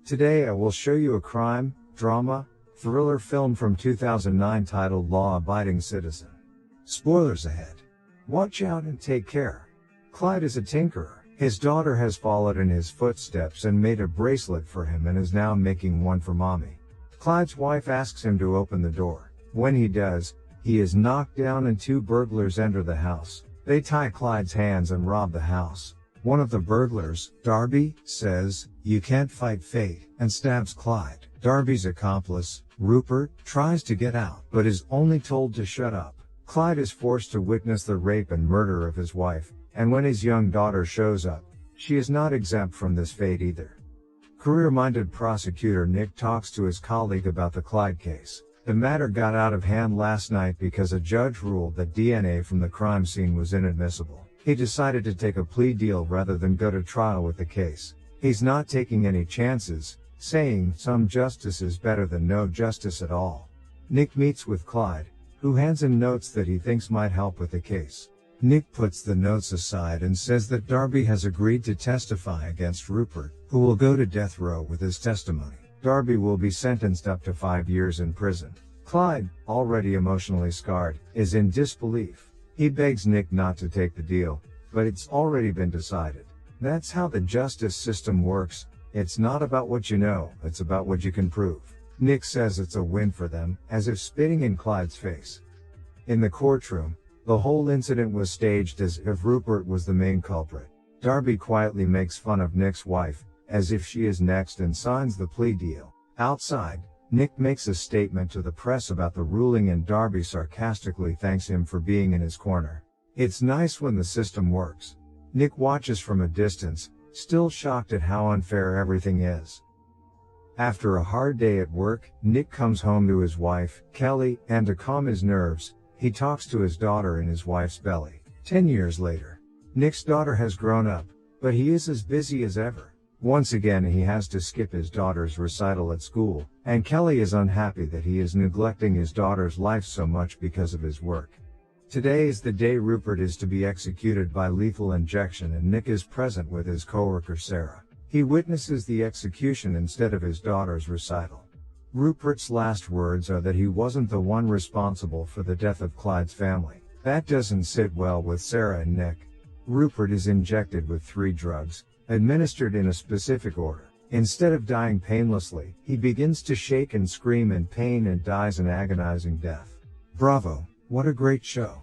Today I will show you a crime, drama, thriller film from 2009 titled Law Abiding Citizen. Spoilers ahead. Watch out and take care. Clyde is a tinkerer. His daughter has followed in his footsteps and made a bracelet for him and is now making one for mommy. Clyde's wife asks him to open the door. When he does, he is knocked down and two burglars enter the house. They tie Clyde's hands and rob the house. One of the burglars, Darby, says, "You can't fight fate," and stabs Clyde. Darby's accomplice, Rupert, tries to get out, but is only told to shut up. Clyde is forced to witness the rape and murder of his wife, and when his young daughter shows up, she is not exempt from this fate either. Career-minded prosecutor Nick talks to his colleague about the Clyde case. The matter got out of hand last night because a judge ruled that DNA from the crime scene was inadmissible. He decided to take a plea deal rather than go to trial with the case. He's not taking any chances, saying some justice is better than no justice at all. Nick meets with Clyde, who hands him notes that he thinks might help with the case. Nick puts the notes aside and says that Darby has agreed to testify against Rupert, who will go to death row with his testimony. Darby will be sentenced up to 5 years in prison. Clyde, already emotionally scarred, is in disbelief. He begs Nick not to take the deal, but it's already been decided. That's how the justice system works. It's not about what you know, it's about what you can prove. Nick says it's a win for them, as if spitting in Clyde's face. In the courtroom, the whole incident was staged as if Rupert was the main culprit. Darby quietly makes fun of Nick's wife, as if she is next, and signs the plea deal. Outside, Nick makes a statement to the press about the ruling and Darby sarcastically thanks him for being in his corner. It's nice when the system works. Nick watches from a distance, still shocked at how unfair everything is. After a hard day at work, Nick comes home to his wife, Kelly, and to calm his nerves, he talks to his daughter in his wife's belly. 10 years later, Nick's daughter has grown up, but he is as busy as ever. Once again he has to skip his daughter's recital at school, and Kelly is unhappy that he is neglecting his daughter's life so much because of his work. Today is the day Rupert is to be executed by lethal injection, and Nick is present with his coworker Sarah. He witnesses the execution instead of his daughter's recital. Rupert's last words are that he wasn't the one responsible for the death of Clyde's family. That doesn't sit well with Sarah and Nick. Rupert is injected with 3 drugs, administered in a specific order. Instead of dying painlessly, he begins to shake and scream in pain and dies an agonizing death. Bravo, what a great show.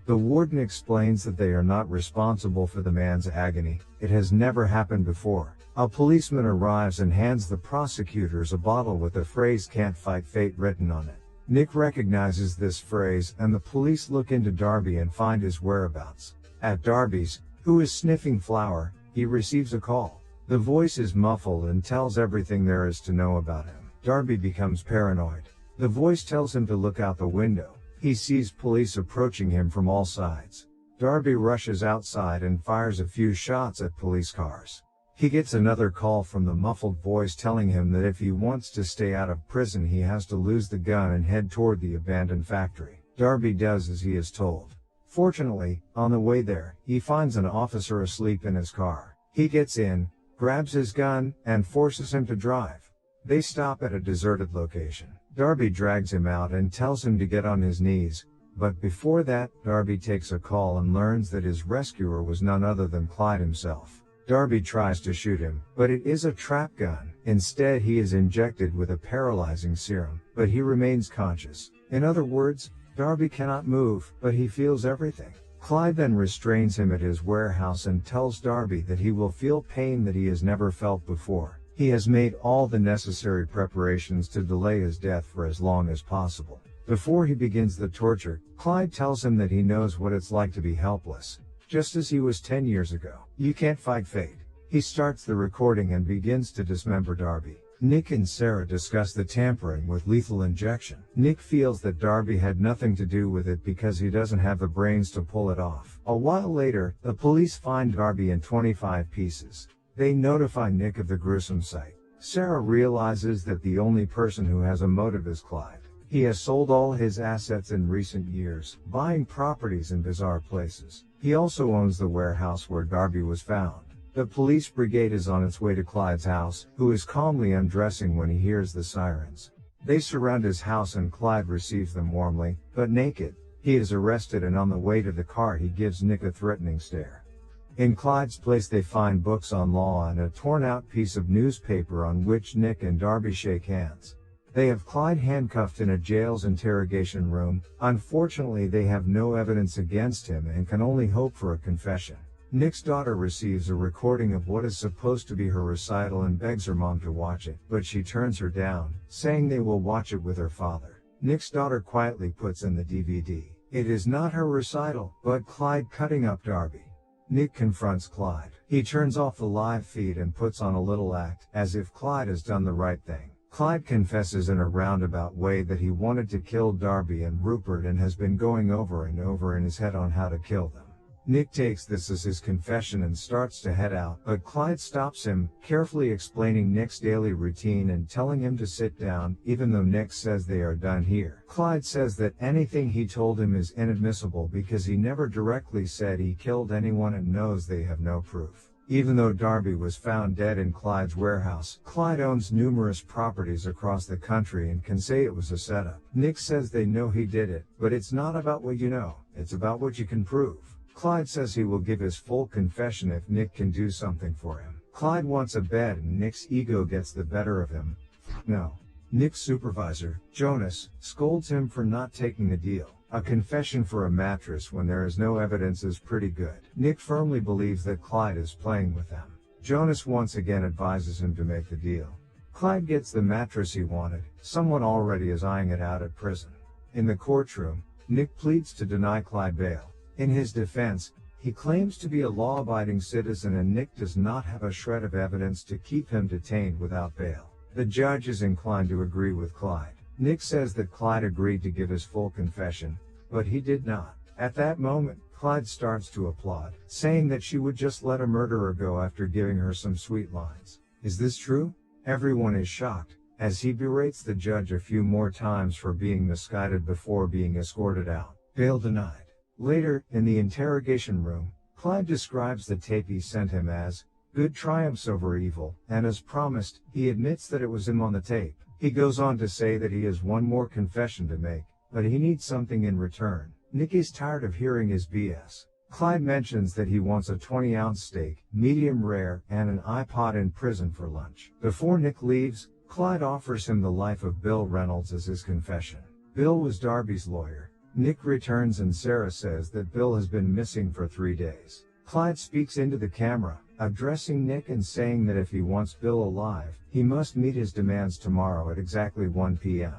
The warden explains that they are not responsible for the man's agony. It has never happened before. A policeman arrives and hands the prosecutors a bottle with the phrase "Can't fight fate" written on it. Nick recognizes this phrase, and the police look into Darby and find his whereabouts. At Darby's, who is sniffing flour, he receives a call. The voice is muffled and tells everything there is to know about him. Darby becomes paranoid. The voice tells him to look out the window. He sees police approaching him from all sides. Darby rushes outside and fires a few shots at police cars. He gets another call from the muffled voice telling him that if he wants to stay out of prison he has to lose the gun and head toward the abandoned factory. Darby does as he is told. Fortunately, on the way there, he finds an officer asleep in his car. He gets in, grabs his gun, and forces him to drive. They stop at a deserted location. Darby drags him out and tells him to get on his knees, but before that, Darby takes a call and learns that his rescuer was none other than Clyde himself. Darby tries to shoot him, but it is a trap gun. Instead, he is injected with a paralyzing serum, but he remains conscious. In other words, Darby cannot move, but he feels everything. Clyde then restrains him at his warehouse and tells Darby that he will feel pain that he has never felt before. He has made all the necessary preparations to delay his death for as long as possible. Before he begins the torture, Clyde tells him that he knows what it's like to be helpless, just as he was 10 years ago. You can't fight fate. He starts the recording and begins to dismember Darby. Nick and Sarah discuss the tampering with lethal injection. Nick feels that Darby had nothing to do with it because he doesn't have the brains to pull it off. A while later, the police find Darby in 25 pieces. They notify Nick of the gruesome sight. Sarah realizes that the only person who has a motive is Clyde. He has sold all his assets in recent years, buying properties in bizarre places. He also owns the warehouse where Darby was found. The police brigade is on its way to Clyde's house, who is calmly undressing when he hears the sirens. They surround his house and Clyde receives them warmly, but naked. He is arrested and on the way to the car he gives Nick a threatening stare. In Clyde's place they find books on law and a torn-out piece of newspaper on which Nick and Darby shake hands. They have Clyde handcuffed in a jail's interrogation room. Unfortunately, they have no evidence against him and can only hope for a confession. Nick's daughter receives a recording of what is supposed to be her recital and begs her mom to watch it, but she turns her down, saying they will watch it with her father. Nick's daughter quietly puts in the DVD. It is not her recital, but Clyde cutting up Darby. Nick confronts Clyde. He turns off the live feed and puts on a little act, as if Clyde has done the right thing. Clyde confesses in a roundabout way that he wanted to kill Darby and Rupert and has been going over and over in his head on how to kill them. Nick takes this as his confession and starts to head out, but Clyde stops him, carefully explaining Nick's daily routine and telling him to sit down, even though Nick says they are done here. Clyde says that anything he told him is inadmissible because he never directly said he killed anyone and knows they have no proof. Even though Darby was found dead in Clyde's warehouse, Clyde owns numerous properties across the country and can say it was a setup. Nick says they know he did it, but it's not about what you know, it's about what you can prove. Clyde says he will give his full confession if Nick can do something for him. Clyde wants a bed and Nick's ego gets the better of him. No. Nick's supervisor, Jonas, scolds him for not taking the deal. A confession for a mattress when there is no evidence is pretty good. Nick firmly believes that Clyde is playing with them. Jonas once again advises him to make the deal. Clyde gets the mattress he wanted. Someone already is eyeing it out at prison. In the courtroom, Nick pleads to deny Clyde bail. In his defense, he claims to be a law-abiding citizen and Nick does not have a shred of evidence to keep him detained without bail. The judge is inclined to agree with Clyde. Nick says that Clyde agreed to give his full confession, but he did not. At that moment, Clyde starts to applaud, saying that she would just let a murderer go after giving her some sweet lines. Is this true? Everyone is shocked, as he berates the judge a few more times for being misguided before being escorted out. Bail denied. Later, in the interrogation room, Clyde describes the tape he sent him as good triumphs over evil, and as promised, he admits that it was him on the tape. He goes on to say that he has one more confession to make, but he needs something in return. Nick is tired of hearing his BS. Clyde mentions that he wants a 20-ounce steak, medium rare, and an iPod in prison for lunch. Before Nick leaves, Clyde offers him the life of Bill Reynolds as his confession. Bill was Darby's lawyer. Nick returns and Sarah says that Bill has been missing for 3 days. Clyde speaks into the camera, addressing Nick and saying that if he wants Bill alive, he must meet his demands tomorrow at exactly 1 p.m.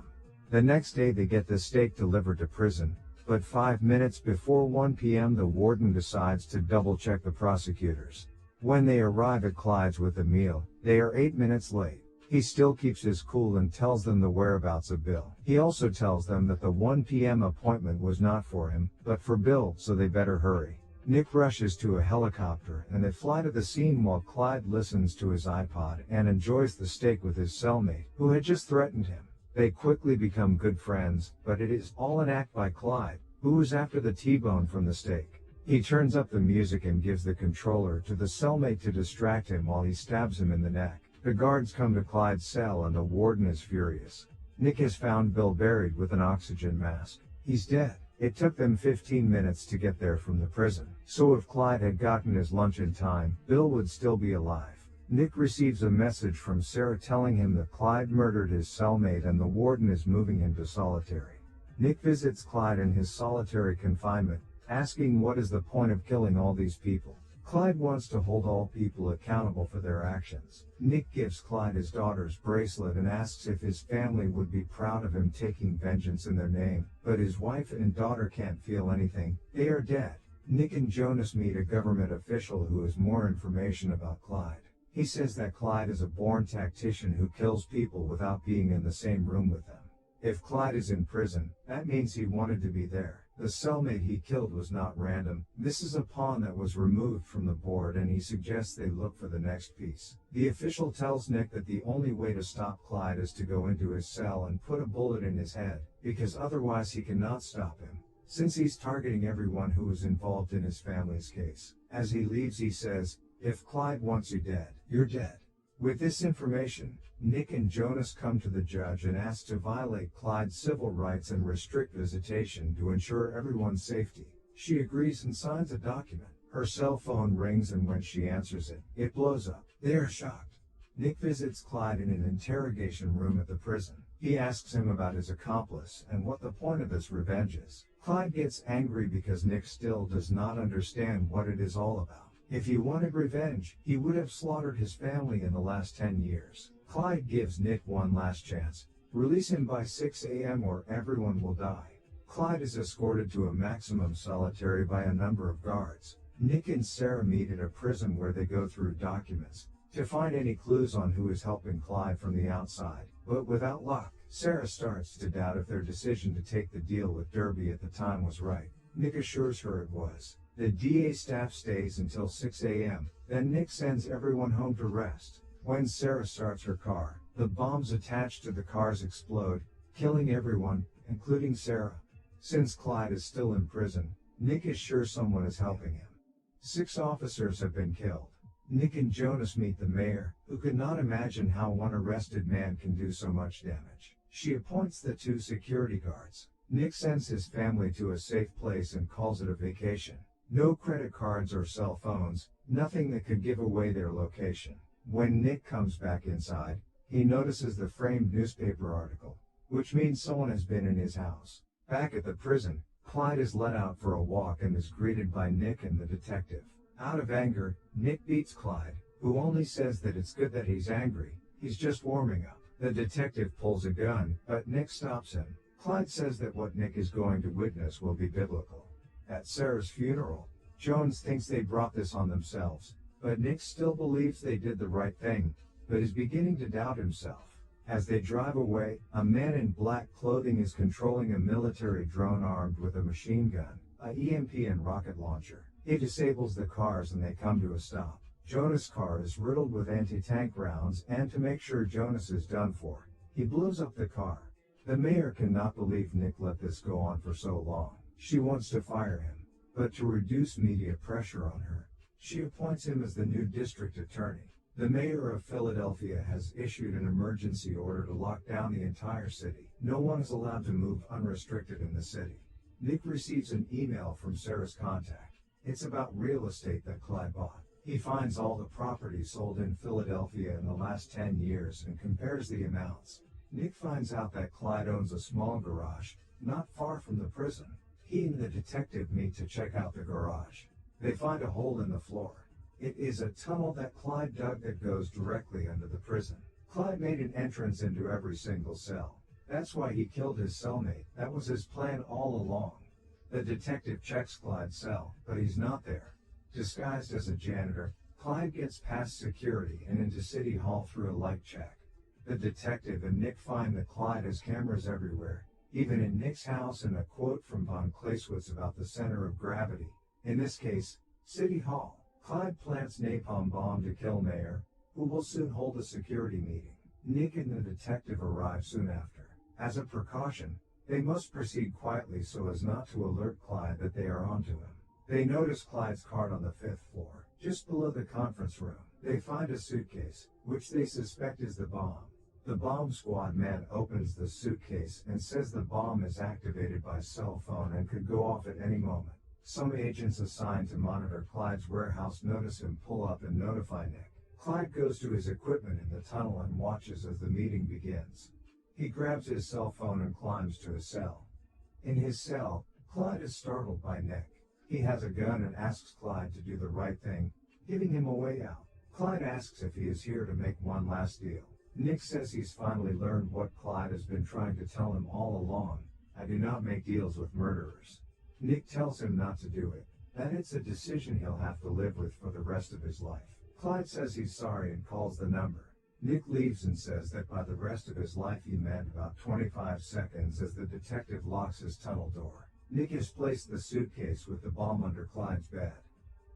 The next day they get the steak delivered to prison, but 5 minutes before 1 p.m. the warden decides to double-check the prosecutors. When they arrive at Clyde's with the meal, they are 8 minutes late. He still keeps his cool and tells them the whereabouts of Bill. He also tells them that the 1 p.m. appointment was not for him, but for Bill, so they better hurry. Nick rushes to a helicopter and they fly to the scene while Clyde listens to his iPod and enjoys the steak with his cellmate, who had just threatened him. They quickly become good friends, but it is all an act by Clyde, who is after the T-bone from the steak. He turns up the music and gives the controller to the cellmate to distract him while he stabs him in the neck. The guards come to Clyde's cell and the warden is furious. Nick has found Bill buried with an oxygen mask. He's dead. It took them 15 minutes to get there from the prison, so if Clyde had gotten his lunch in time, Bill would still be alive. Nick receives a message from Sarah telling him that Clyde murdered his cellmate and the warden is moving him to solitary. Nick visits Clyde in his solitary confinement, asking what is the point of killing all these people. Clyde wants to hold all people accountable for their actions. Nick gives Clyde his daughter's bracelet and asks if his family would be proud of him taking vengeance in their name, but his wife and daughter can't feel anything. They are dead. Nick and Jonas meet a government official who has more information about Clyde. He says that Clyde is a born tactician who kills people without being in the same room with them. If Clyde is in prison, that means he wanted to be there. The cellmate he killed was not random. This is a pawn that was removed from the board and he suggests they look for the next piece. The official tells Nick that the only way to stop Clyde is to go into his cell and put a bullet in his head, because otherwise he cannot stop him, since he's targeting everyone who was involved in his family's case. As he leaves he says, If Clyde wants you dead, you're dead. With this information, Nick and Jonas come to the judge and ask to violate Clyde's civil rights and restrict visitation to ensure everyone's safety. She agrees and signs a document. Her cell phone rings, and when she answers it, it blows up. They are shocked. Nick visits Clyde in an interrogation room at the prison. He asks him about his accomplice and what the point of this revenge is. Clyde gets angry because Nick still does not understand what it is all about. If he wanted revenge, he would have slaughtered his family in the last 10 years. Clyde gives Nick one last chance. Release him by 6 a.m. or everyone will die. Clyde is escorted to a maximum solitary by a number of guards. Nick and Sarah meet at a prison where they go through documents to find any clues on who is helping Clyde from the outside. But without luck, Sarah starts to doubt if their decision to take the deal with Derby at the time was right. Nick assures her it was. The DA staff stays until 6 a.m. Then Nick sends everyone home to rest. When Sarah starts her car, the bombs attached to the cars explode, killing everyone, including Sarah. Since Clyde is still in prison, Nick is sure someone is helping him. 6 officers have been killed. Nick and Jonas meet the mayor, who could not imagine how one arrested man can do so much damage. She appoints the 2 security guards. Nick sends his family to a safe place and calls it a vacation. No credit cards or cell phones, nothing that could give away their location. When Nick comes back inside, he notices the framed newspaper article, which means someone has been in his house. Back at the prison, Clyde is let out for a walk and is greeted by Nick and the detective. Out of anger, Nick beats Clyde, who only says that it's good that he's angry, he's just warming up. The detective pulls a gun, but Nick stops him. Clyde says that what Nick is going to witness will be biblical. At Sarah's funeral, Jones thinks they brought this on themselves, but Nick still believes they did the right thing, but is beginning to doubt himself. As they drive away, a man in black clothing is controlling a military drone armed with a machine gun, a EMP and rocket launcher. He disables the cars and they come to a stop. Jonas' car is riddled with anti-tank rounds, and to make sure Jonas is done for, he blows up the car. The mayor cannot believe Nick let this go on for so long. She wants to fire him, but to reduce media pressure on her, she appoints him as the new district attorney. The mayor of Philadelphia has issued an emergency order to lock down the entire city. No one is allowed to move unrestricted in the city. Nick receives an email from Sarah's contact. It's about real estate that Clyde bought. He finds all the properties sold in Philadelphia in the last 10 years and compares the amounts. Nick finds out that Clyde owns a small garage, not far from the prison. He and the detective meet to check out the garage. They find a hole in the floor. It is a tunnel that Clyde dug that goes directly under the prison. Clyde made an entrance into every single cell. That's why he killed his cellmate. That was his plan all along. The detective checks Clyde's cell, but he's not there. Disguised as a janitor, Clyde gets past security and into City Hall through a light check. The detective and Nick find that Clyde has cameras everywhere, even in Nick's house, and a quote from von Clausewitz about the center of gravity. In this case, City Hall. Clyde plants napalm bomb to kill Mayor, who will soon hold a security meeting. Nick and the detective arrive soon after. As a precaution, they must proceed quietly so as not to alert Clyde that they are onto him. They notice Clyde's cart on the 5th floor, just below the conference room. They find a suitcase, which they suspect is the bomb. The bomb squad man opens the suitcase and says the bomb is activated by cell phone and could go off at any moment. Some agents assigned to monitor Clyde's warehouse notice him pull up and notify Nick. Clyde goes to his equipment in the tunnel and watches as the meeting begins. He grabs his cell phone and climbs to his cell. In his cell, Clyde is startled by Nick. He has a gun and asks Clyde to do the right thing, giving him a way out. Clyde asks if he is here to make one last deal. Nick says he's finally learned what Clyde has been trying to tell him all along. I do not make deals with murderers. Nick tells him not to do it, that it's a decision he'll have to live with for the rest of his life. Clyde says he's sorry and calls the number. Nick leaves and says that by the rest of his life he meant about 25 seconds as the detective locks his tunnel door. Nick has placed the suitcase with the bomb under Clyde's bed.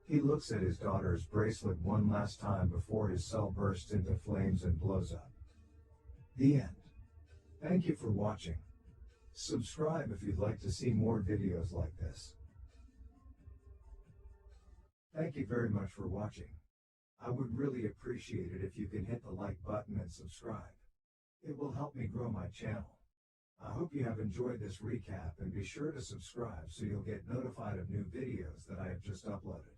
He looks at his daughter's bracelet one last time before his cell bursts into flames and blows up. The end. Thank you for watching. Subscribe if you'd like to see more videos like this. Thank you very much for watching. I would really appreciate it if you can hit the like button and subscribe. It will help me grow my channel. I hope you have enjoyed this recap and be sure to subscribe so you'll get notified of new videos that I have just uploaded.